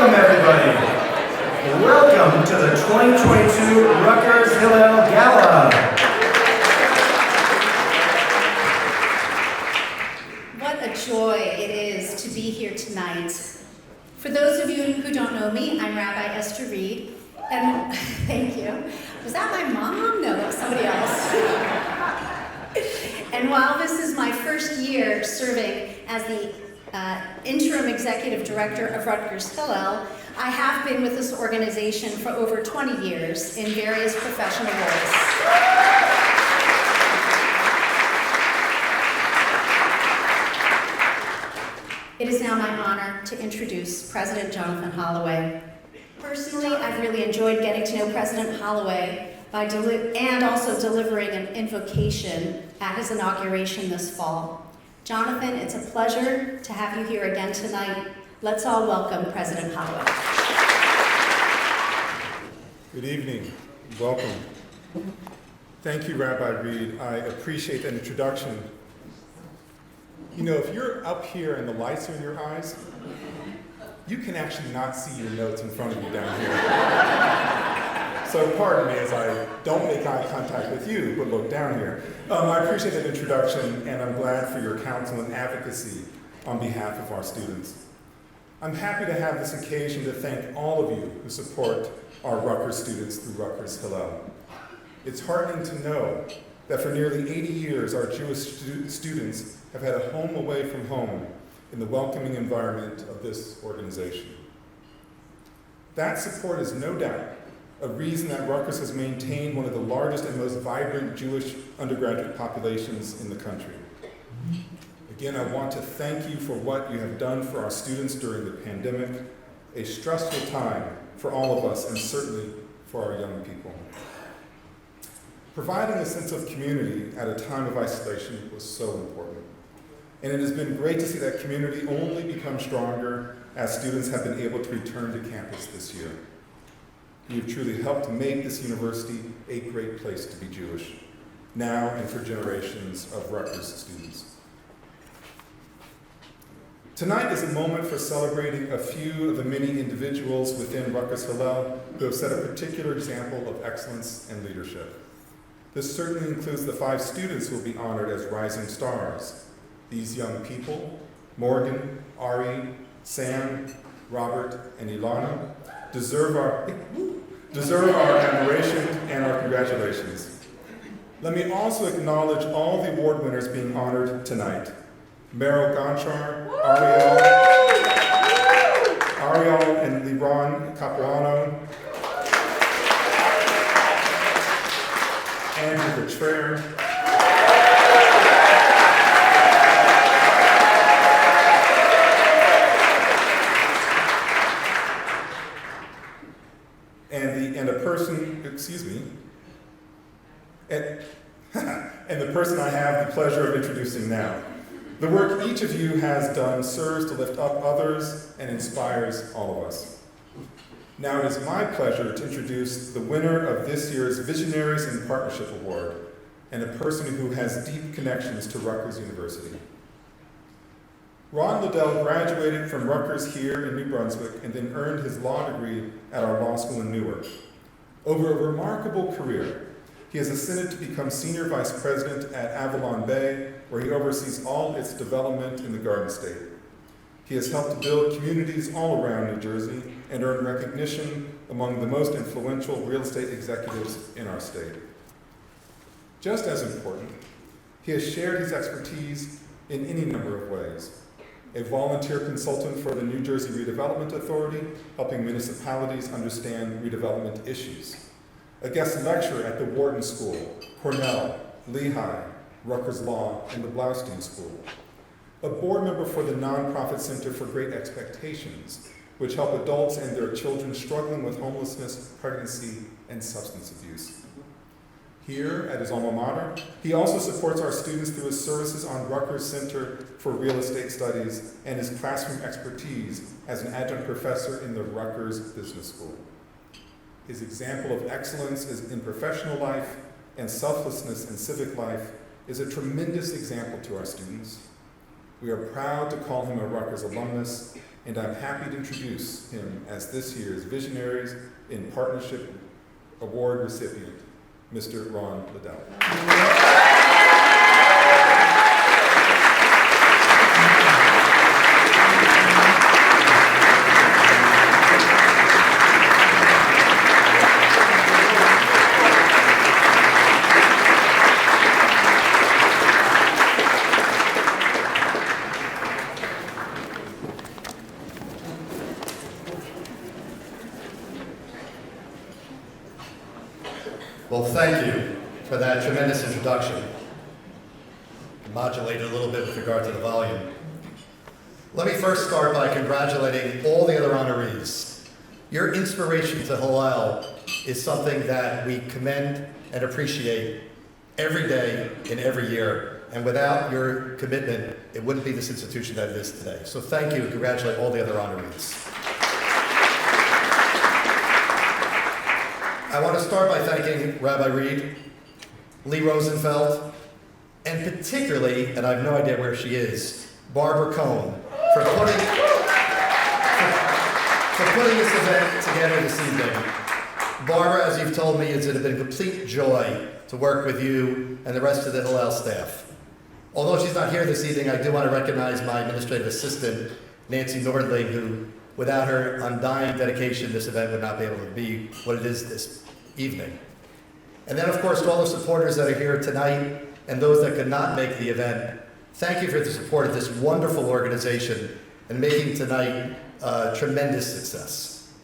Welcome, everybody. Welcome to the 2022 Rutgers Hillel Gala. What a joy it is to be here tonight. For those of you who don't know me, I'm Rabbi Esther Reed, and thank you. Was that my mom? No, that was somebody else. And while this is my first year serving as the interim executive director of Rutgers Hillel, I have been with this organization for over 20 years in various professional roles. It is now my honor to introduce President Jonathan Holloway. Personally, I've really enjoyed getting to know President Holloway and also delivering an invocation at his inauguration this fall. Jonathan, it's a pleasure to have you here again tonight. Let's all welcome President Holloway. Good evening. Welcome. Thank you, Rabbi Reed. I appreciate that introduction. You know, if you're up here and the lights are in your eyes, you can actually not see your notes in front of you down here. So pardon me as I don't make eye contact with you, but look down here. I appreciate that introduction, and I'm glad for your counsel and advocacy on behalf of our students. I'm happy to have this occasion to thank all of you who support our Rutgers students through Rutgers Hillel. It's heartening to know that for nearly 80 years, our Jewish students have had a home away from home in the welcoming environment of this organization. That support is no doubt a reason that Rutgers has maintained one of the largest and most vibrant Jewish undergraduate populations in the country. Again, I want to thank you for what you have done for our students during the pandemic, a stressful time for all of us and certainly for our young people. Providing a sense of community at a time of isolation was so important. And it has been great to see that community only become stronger as students have been able to return to campus this year. You've truly helped make this university a great place to be Jewish, now and for generations of Rutgers students. Tonight is a moment for celebrating a few of the many individuals within Rutgers Hillel who have set a particular example of excellence and leadership. This certainly includes the 5 students who will be honored as rising stars. These young people, Morgan, Ari, Sam, Robert, and Ilana, deserve our admiration and our congratulations. Let me also acknowledge all the award winners being honored tonight. Meryl Gonchar, Ariel and Lebron Capuano, Andrew Betrayer, and the person I have the pleasure of introducing now. The work each of you has done serves to lift up others and inspires all of us. Now it is my pleasure to introduce the winner of this year's Visionaries in Partnership Award, and a person who has deep connections to Rutgers University. Ron Ladell graduated from Rutgers here in New Brunswick and then earned his law degree at our law school in Newark. Over a remarkable career, he has ascended to become Senior Vice President at Avalon Bay, where he oversees all its development in the Garden State. He has helped to build communities all around New Jersey and earned recognition among the most influential real estate executives in our state. Just as important, he has shared his expertise in any number of ways. A volunteer consultant for the New Jersey Redevelopment Authority, helping municipalities understand redevelopment issues. A guest lecturer at the Wharton School, Cornell, Lehigh, Rutgers Law, and the Blaustein School. A board member for the nonprofit Center for Great Expectations, which help adults and their children struggling with homelessness, pregnancy, and substance abuse. Here at his alma mater, he also supports our students through his services on Rutgers Center for Real Estate Studies and his classroom expertise as an adjunct professor in the Rutgers Business School. His example of excellence in professional life and selflessness in civic life is a tremendous example to our students. We are proud to call him a Rutgers alumnus, and I'm happy to introduce him as this year's Visionaries in Partnership Award recipient, Mr. Ron Ladell. Well, thank you for that tremendous introduction. Modulated a little bit with regard to the volume. Let me first start by congratulating all the other honorees. Your inspiration to Hillel is something that we commend and appreciate every day and every year. And without your commitment, it wouldn't be this institution that it is today. So thank you and congratulate all the other honorees. I want to start by thanking Rabbi Reed, Lee Rosenfeld, and particularly, and I have no idea where she is, Barbara Cohn, for putting this event together this evening. Barbara, as you've told me, it's been a complete joy to work with you and the rest of the Hillel staff. Although she's not here this evening, I do want to recognize my administrative assistant, Nancy Nordling, who, without her undying dedication, this event would not be able to be what it is this evening. And then, of course, to all the supporters that are here tonight and those that could not make the event, thank you for the support of this wonderful organization and making tonight a tremendous success.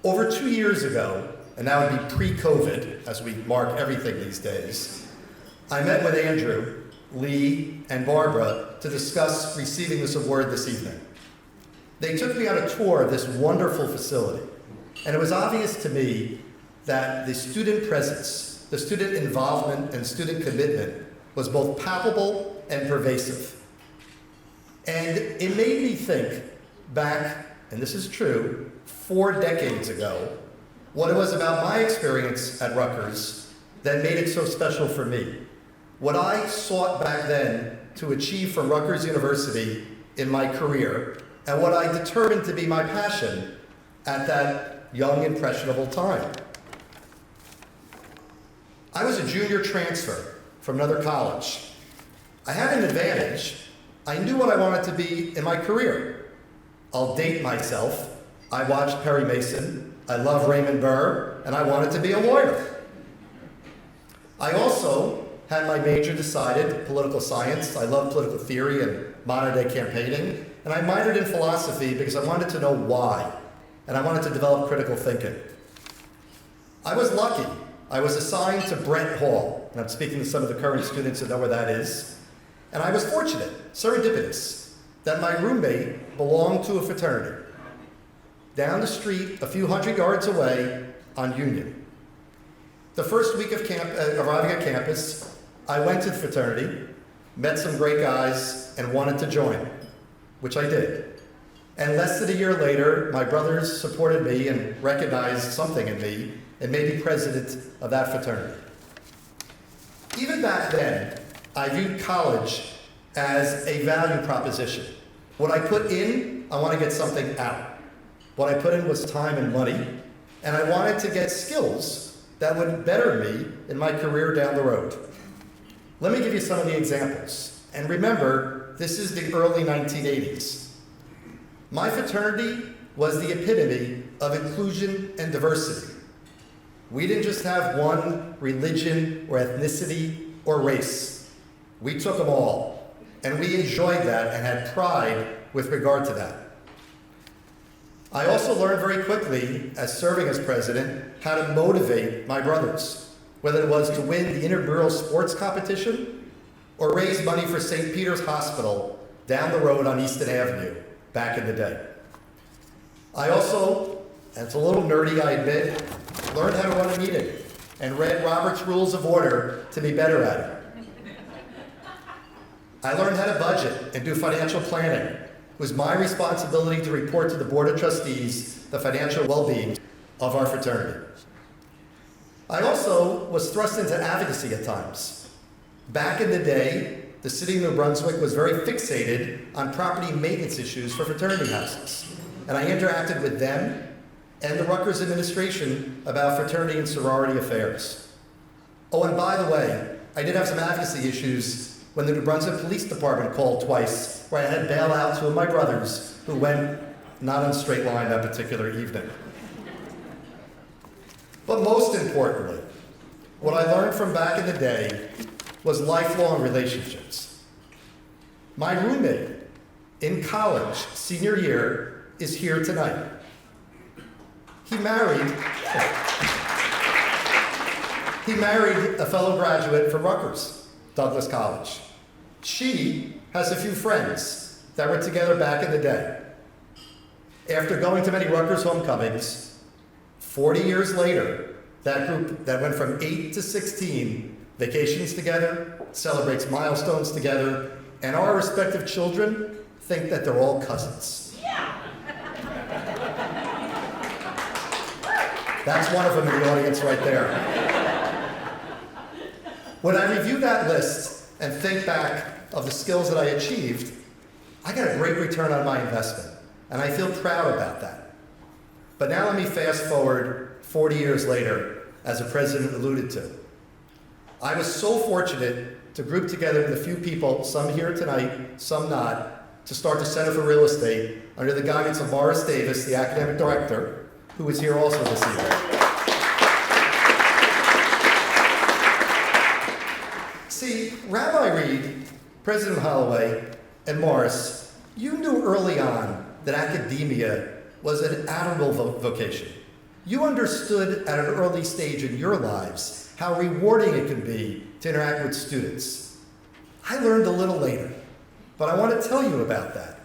Over 2 years ago, and that would be pre-COVID, as we mark everything these days, I met with Andrew, Lee, and Barbara to discuss receiving this award this evening. They took me on a tour of this wonderful facility, and it was obvious to me that the student presence, the student involvement, and student commitment was both palpable and pervasive. And it made me think back, and this is true, 4 decades ago, what it was about my experience at Rutgers that made it so special for me. What I sought back then to achieve from Rutgers University in my career, and what I determined to be my passion at that young, impressionable time. I was a junior transfer from another college. I had an advantage. I knew what I wanted to be in my career. I'll date myself. I watched Perry Mason. I love Raymond Burr, and I wanted to be a lawyer. I also had my major decided, political science. I love political theory and modern day campaigning. And I minored in philosophy because I wanted to know why. And I wanted to develop critical thinking. I was lucky. I was assigned to Brent Hall, and I'm speaking to some of the current students that know where that is. And I was fortunate, serendipitous, that my roommate belonged to a fraternity down the street, a few hundred yards away on Union. The first week of arriving at campus, I went to the fraternity, met some great guys, and wanted to join, which I did. And less than a year later, my brothers supported me and recognized something in me and made me president of that fraternity. Even back then, I viewed college as a value proposition. What I put in, I want to get something out. What I put in was time and money, and I wanted to get skills that would better me in my career down the road. Let me give you some of the examples. And remember, this is the early 1980s. My fraternity was the epitome of inclusion and diversity. We didn't just have one religion or ethnicity or race. We took them all, and we enjoyed that and had pride with regard to that. I also learned very quickly, as serving as president, how to motivate my brothers, whether it was to win the intramural sports competition or raise money for St. Peter's Hospital down the road on Easton Avenue back in the day. I also, and it's a little nerdy, I admit, learned how to run a meeting and read Robert's Rules of Order to be better at it. I learned how to budget and do financial planning. It was my responsibility to report to the Board of Trustees the financial well-being of our fraternity. I also was thrust into advocacy at times. Back in the day, the city of New Brunswick was very fixated on property maintenance issues for fraternity houses. And I interacted with them and the Rutgers administration about fraternity and sorority affairs. Oh, and by the way, I did have some advocacy issues when the New Brunswick Police Department called twice, where I had to bail out two of my brothers who went not on straight line that particular evening. But most importantly, what I learned from back in the day was lifelong relationships. My roommate in college, senior year, is here tonight. He married a fellow graduate from Rutgers, Douglas College. She has a few friends that were together back in the day. After going to many Rutgers homecomings, 40 years later, that group that went from 8 to 16 vacations together, celebrates milestones together, and our respective children think that they're all cousins. That's one of them in the audience right there. When I review that list and think back of the skills that I achieved, I got a great return on my investment, and I feel proud about that. But now let me fast forward 40 years later, as the president alluded to. I was so fortunate to group together with a few people, some here tonight, some not, to start the Center for Real Estate under the guidance of Morris Davis, the academic director, who is here also this evening. See, Rabbi Reed, President Holloway, and Morris, you knew early on that academia was an admirable vocation. You understood at an early stage in your lives how rewarding it can be to interact with students. I learned a little later, but I want to tell you about that.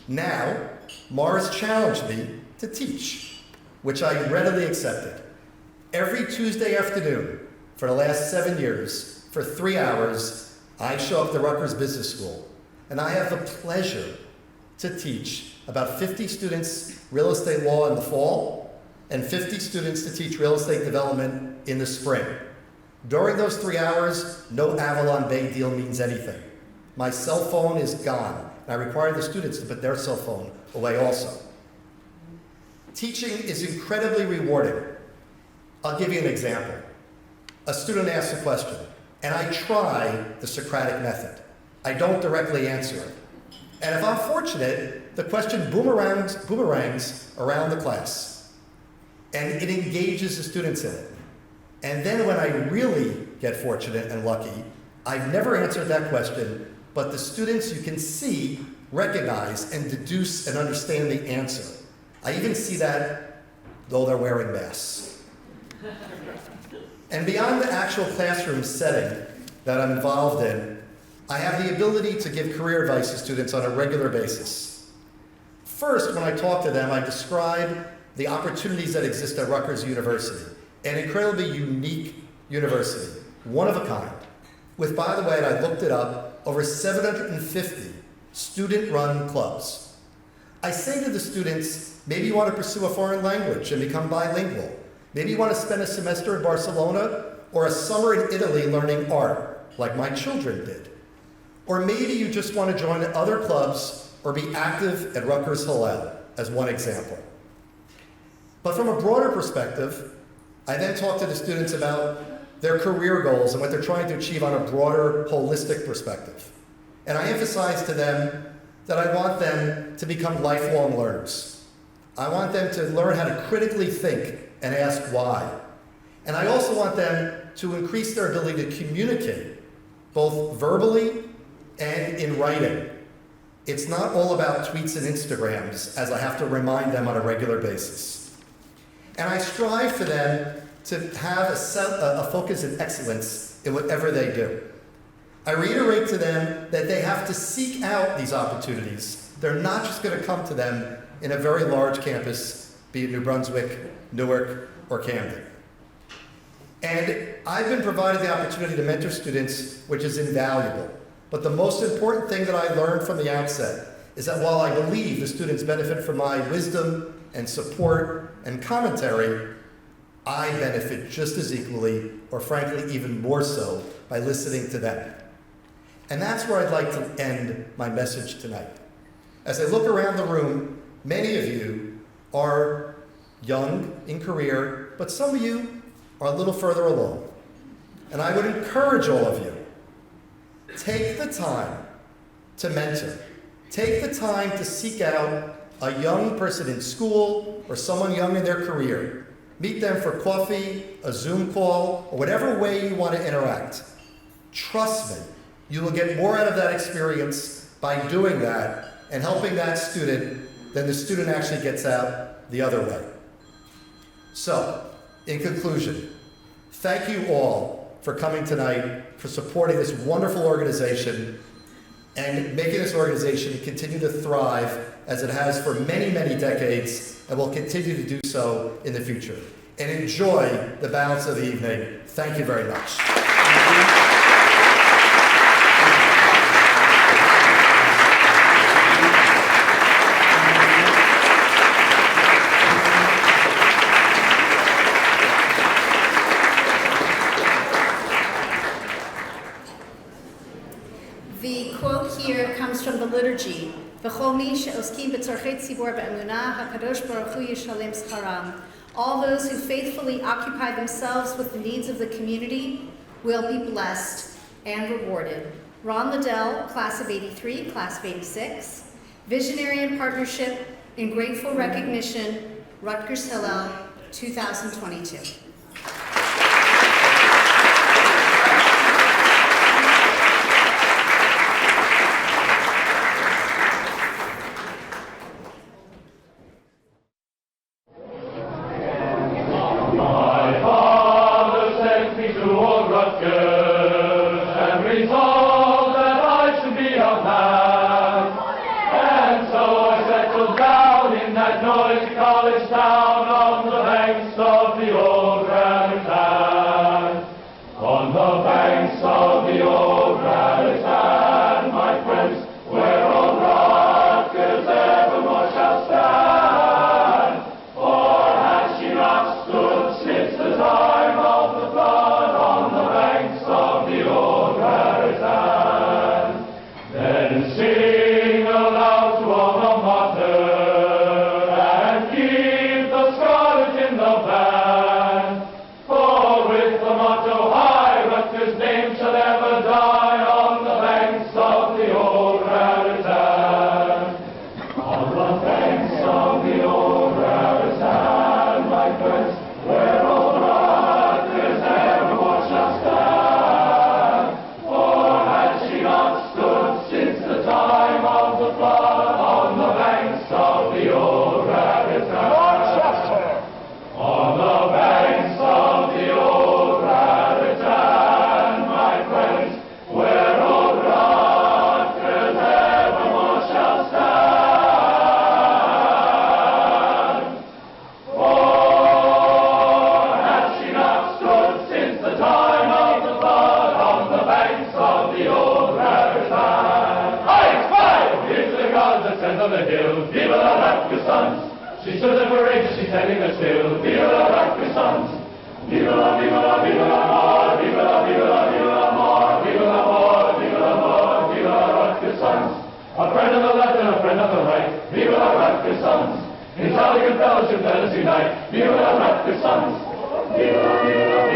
Now, Morris challenged me to teach, which I readily accepted. Every Tuesday afternoon for the last 7 years, for 3 hours, I show up to Rutgers Business School, and I have the pleasure to teach about 50 students real estate law in the fall, and 50 students to teach real estate development in the spring. During those 3 hours, no Avalon Bay deal means anything. My cell phone is gone, and I require the students to put their cell phone away also. Teaching is incredibly rewarding. I'll give you an example. A student asks a question, and I try the Socratic method. I don't directly answer it. And if I'm fortunate, the question boomerangs around the class, and it engages the students in it. And then when I really get fortunate and lucky, I've never answered that question, but the students, you can see, recognize and deduce and understand the answer. I even see that though they're wearing masks. And beyond the actual classroom setting that I'm involved in, I have the ability to give career advice to students on a regular basis. First, when I talk to them, I describe the opportunities that exist at Rutgers University, an incredibly unique university, one of a kind, with, by the way, and I looked it up, over 750 student-run clubs. I say to the students, maybe you want to pursue a foreign language and become bilingual. Maybe you want to spend a semester in Barcelona or a summer in Italy learning art, like my children did. Or maybe you just want to join other clubs or be active at Rutgers Hillel, as one example. But from a broader perspective, I then talk to the students about their career goals and what they're trying to achieve on a broader, holistic perspective. And I emphasize to them that I want them to become lifelong learners. I want them to learn how to critically think and ask why. And I also want them to increase their ability to communicate, both verbally and in writing. It's not all about tweets and Instagrams, as I have to remind them on a regular basis. And I strive for them to have a focus and excellence in whatever they do. I reiterate to them that they have to seek out these opportunities. They're not just going to come to them in a very large campus, be it New Brunswick, Newark, or Camden. And I've been provided the opportunity to mentor students, which is invaluable. But the most important thing that I learned from the outset is that while I believe the students benefit from my wisdom and support and commentary, I benefit just as equally, or frankly even more so, by listening to them. And that's where I'd like to end my message tonight. As I look around the room, many of you are young in career, but some of you are a little further along. And I would encourage all of you, take the time to mentor. Take the time to seek out a young person in school or someone young in their career. Meet them for coffee, a Zoom call, or whatever way you want to interact. Trust me, you will get more out of that experience by doing that and helping that student than the student actually gets out the other way. So, in conclusion, thank you all for coming tonight, for supporting this wonderful organization and making this organization continue to thrive as it has for many, many decades and will continue to do so in the future. And enjoy the balance of the evening. Thank you very much. The quote here comes from the liturgy. All those who faithfully occupy themselves with the needs of the community will be blessed and rewarded. Ron Ladell, class of '83, class of '86. Visionary in Partnership in Grateful Recognition, Rutgers Hillel, 2022. She stood there courageously telling us still, viva la Rutgers sons, viva la, viva la, viva la more, viva la, viva la, viva la more, viva la more, viva la more, viva la Rutgers sons. A friend of the left and a friend of the right, viva la Rutgers sons. In Italian fellowship let us unite, viva la Rutgers sons, viva la, viva la.